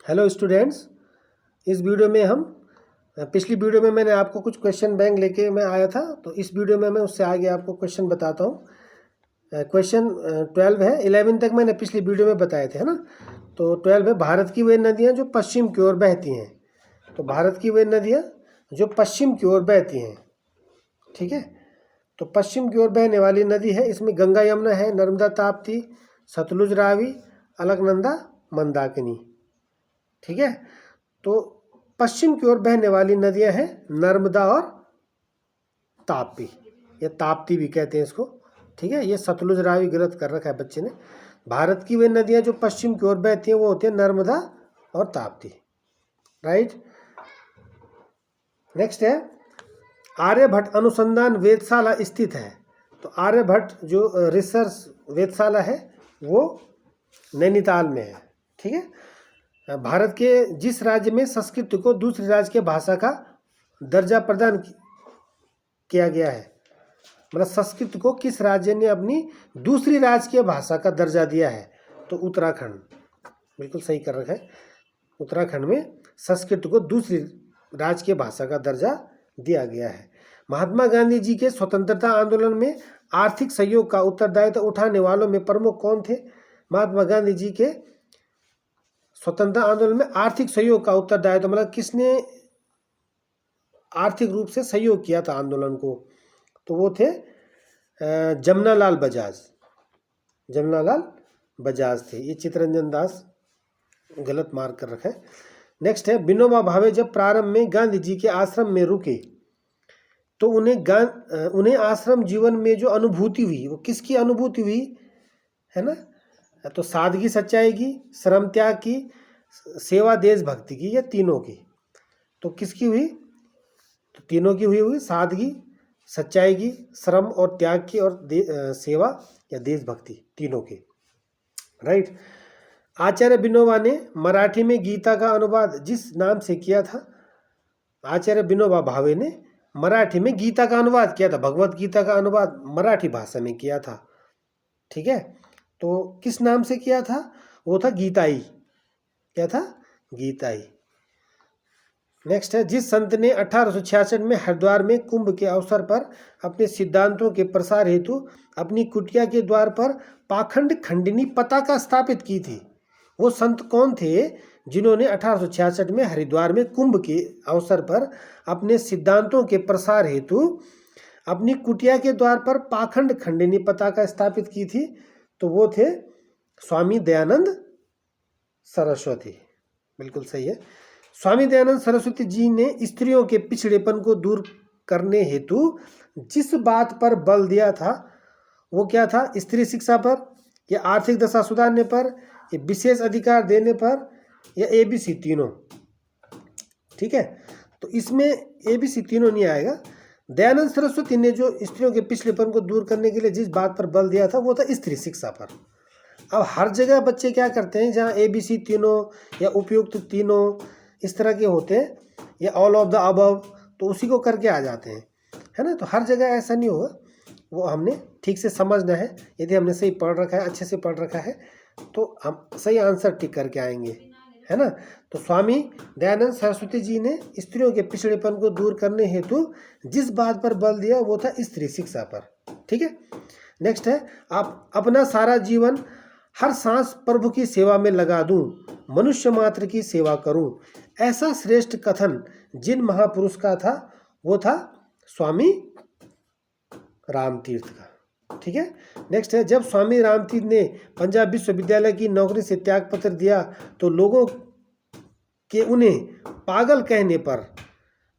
Hello students, इस video में हम पिछली वीडियो में मैंने आपको कुछ क्वेश्चन बैंक लेके मैं आया था, तो इस वीडियो में मैं उससे आगे आपको क्वेश्चन बताता हूँ। क्वेश्चन 12 है, 11 तक मैंने पिछली वीडियो में बताए थे, है ना। तो 12 है, भारत की वे नदियाँ जो पश्चिम की ओर बहती हैं। तो भारत की वे नदियाँ जो पश्चिम की ओर बहती हैं, ठीक है। तो पश्चिम की ओर बहने वाली नदी है, इसमें गंगा यमुना है, नर्मदा ताप्ती, सतलुज रावी, अलकनंदा मंदाकिनी, ठीक है। तो पश्चिम की ओर बहने वाली नदियां हैं नर्मदा और ताप्ती, या ताप्ती भी कहते हैं इसको, ठीक है। ये सतलुज रावी गलत कर रखा है बच्चे ने। भारत की वे नदियां जो पश्चिम की ओर बहती हैं वो होती हैं नर्मदा और ताप्ती, राइट। नेक्स्ट है, आर्यभट्ट अनुसंधान वेधशाला स्थित है। तो आर्यभट्ट जो रिसर्च वेधशाला है वो नैनीताल में है, ठीक है। भारत के जिस राज्य में संस्कृत को दूसरी राज्य के भाषा का दर्जा प्रदान किया गया है, मतलब संस्कृत को किस राज्य ने अपनी दूसरी राज्य की भाषा का दर्जा दिया है, तो उत्तराखंड, बिल्कुल सही कर रखा है। उत्तराखंड में संस्कृत को दूसरी राज्य की भाषा का दर्जा दिया गया है। महात्मा गांधी जी के स्वतंत्रता आंदोलन में आर्थिक सहयोग का उत्तरदायित्व उठाने वालों में प्रमुख कौन थे? महात्मा गांधी जी के स्वतंत्रता आंदोलन में आर्थिक सहयोग का उत्तरदायित्व, मतलब किसने आर्थिक रूप से सहयोग किया था आंदोलन को, तो वो थे जमनालाल बजाज। जमनालाल बजाज थे। ये चित्तरंजन दास गलत मार्क कर रखा है। नेक्स्ट है, विनोबा भावे जब प्रारंभ में गांधी जी के आश्रम में रुके तो उन्हें आश्रम जीवन में जो अनुभूति हुई वो किसकी अनुभूति हुई, है ना। तो सादगी सच्चाई की, श्रम त्याग की, सेवा देशभक्ति की, या तीनों की? तो किसकी हुई? तो तीनों की हुई सादगी, सच्चाई की, श्रम और त्याग की, और सेवा या देशभक्ति, तीनों की, राइट। आचार्य विनोबा ने मराठी में गीता का अनुवाद जिस नाम से किया था, आचार्य विनोबा भावे ने मराठी में गीता का अनुवाद किया था, भगवत गीता का अनुवाद मराठी भाषा में किया था, ठीक है। तो किस नाम से किया था? वो था गीताई। क्या था? गीताई। नेक्स्ट है, जिस संत ने 1866 में हरिद्वार में कुंभ के अवसर पर अपने सिद्धांतों के प्रसार हेतु अपनी कुटिया के द्वार पर पाखंड खंडिनी पताका स्थापित की थी, वो संत कौन थे जिन्होंने 1866 में हरिद्वार में कुंभ के अवसर पर अपने सिद्धांतों के प्रसार हेतु अपनी कुटिया के द्वार पर पाखंड खंडिनी पताका स्थापित की थी? तो वो थे स्वामी दयानंद सरस्वती। बिल्कुल सही है। स्वामी दयानंद सरस्वती जी ने स्त्रियों के पिछड़ेपन को दूर करने हेतु जिस बात पर बल दिया था वो क्या था? स्त्री शिक्षा पर, या आर्थिक दशा सुधारने पर, या विशेष अधिकार देने पर, या ABC तीनों, ठीक है। तो इसमें ABC तीनों नहीं आएगा। दयानंद सरस्वती ने जो स्त्रियों के पिछड़ेपन को दूर करने के लिए जिस बात पर बल दिया था वो था स्त्री शिक्षा पर। अब हर जगह बच्चे क्या करते हैं, जहाँ ABC तीनों या उपयुक्त तीनों इस तरह के होते हैं, या ऑल ऑफ द अबव, तो उसी को करके आ जाते हैं, है ना। तो हर जगह ऐसा नहीं होगा, वो हमने ठीक से समझना है। यदि हमने सही पढ़ रखा है, अच्छे से पढ़ रखा है, तो हम सही आंसर टिक करके आएंगे, है ना। तो स्वामी दयानंद सरस्वती जी ने स्त्रियों के पिछड़ेपन को दूर करने हेतु जिस बात पर बल दिया वो था स्त्री शिक्षा पर, ठीक है। नेक्स्ट है, आप अपना सारा जीवन हर सांस प्रभु की सेवा में लगा दूं, मनुष्य मात्र की सेवा करूं, ऐसा श्रेष्ठ कथन जिन महापुरुष का था वो था स्वामी रामतीर्थ का, ठीक है। नेक्स्ट है, जब स्वामी रामतीर्थ ने पंजाब विश्वविद्यालय की नौकरी से त्याग पत्र दिया तो लोगों के उन्हें पागल कहने पर,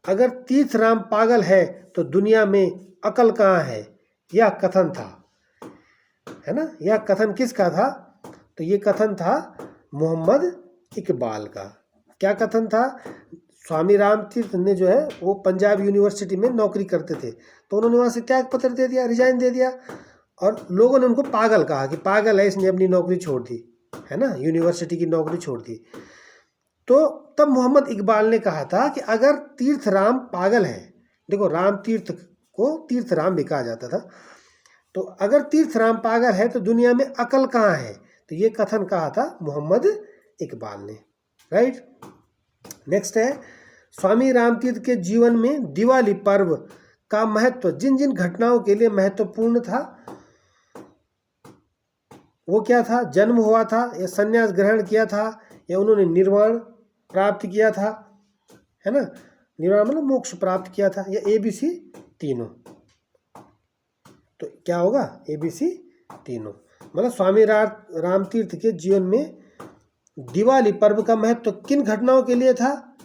अगर तीर्थ राम पागल है तो दुनिया में अकल कहाँ है, यह कथन था, है ना। यह कथन किसका था? तो ये कथन था मोहम्मद इकबाल का। क्या कथन था? स्वामी रामतीर्थ ने जो है वो पंजाब यूनिवर्सिटी में नौकरी करते थे, तो उन्होंने वहाँ से त्याग पत्र दे दिया, रिजाइन दे दिया, और लोगों ने उनको पागल कहा कि पागल है, इसने अपनी नौकरी छोड़ दी, है ना, यूनिवर्सिटी की नौकरी छोड़ दी। तो तब मोहम्मद इकबाल ने कहा था कि अगर तीर्थ राम पागल है, देखो राम तीर्थ को तीर्थ राम भी कहा जाता था, तो अगर तीर्थ राम पागल है तो दुनिया में अकल कहाँ है? तो ये कथन कहा था मोहम्मद इकबाल ने, राइट। नेक्स्ट है स्वामी रामतीर्थ के जीवन में दिवाली पर्व का महत्व जिन जिन घटनाओं के लिए महत्वपूर्ण था वो क्या था? जन्म हुआ था, या संन्यास ग्रहण किया था, या उन्होंने निर्वाण प्राप्त किया था, है ना, निर्वाण मतलब मोक्ष प्राप्त किया था, या ABC तीनों। तो क्या होगा? ABC तीनों। मतलब स्वामी रामतीर्थ के जीवन में दिवाली पर्व का महत्व किन घटनाओं के लिए था?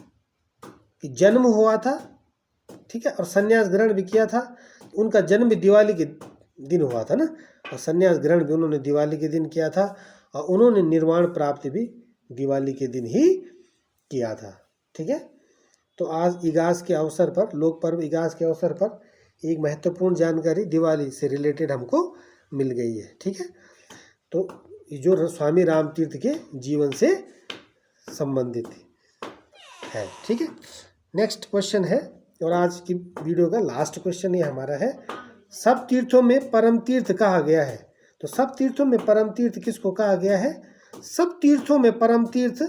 कि जन्म हुआ था, ठीक है, और संन्यास ग्रहण भी किया था। उनका जन्म भी दिवाली के दिन हुआ था ना, और संन्यास ग्रहण भी उन्होंने दिवाली के दिन किया था, और उन्होंने निर्वाण प्राप्ति भी दिवाली के दिन ही किया था। ठीक है। तो आज इगास के अवसर पर, लोक पर्व इगास के अवसर पर एक महत्वपूर्ण जानकारी दिवाली से रिलेटेड हमको मिल गई है। ठीक है। तो जो स्वामी रामतीर्थ के जीवन से संबंधित है। ठीक है। नेक्स्ट क्वेश्चन है, और आज की वीडियो का लास्ट क्वेश्चन ये हमारा है, सब तीर्थों में परम तीर्थ कहा गया है। तो सब तीर्थों में परम तीर्थ किसको कहा गया है? सब तीर्थों में परम तीर्थ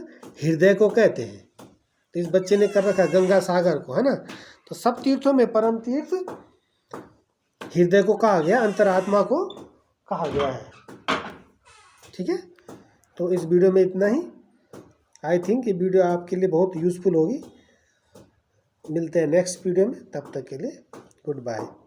हृदय को कहते हैं। तो इस बच्चे ने कर रखा गंगा सागर को, है ना। तो सब तीर्थों में परम तीर्थ हृदय को कहा गया, अंतरात्मा को कहा गया है। ठीक है। तो इस वीडियो में इतना ही। आई थिंक ये वीडियो आपके लिए बहुत यूजफुल होगी। मिलते हैं नेक्स्ट वीडियो में, तब तक के लिए गुड बाय।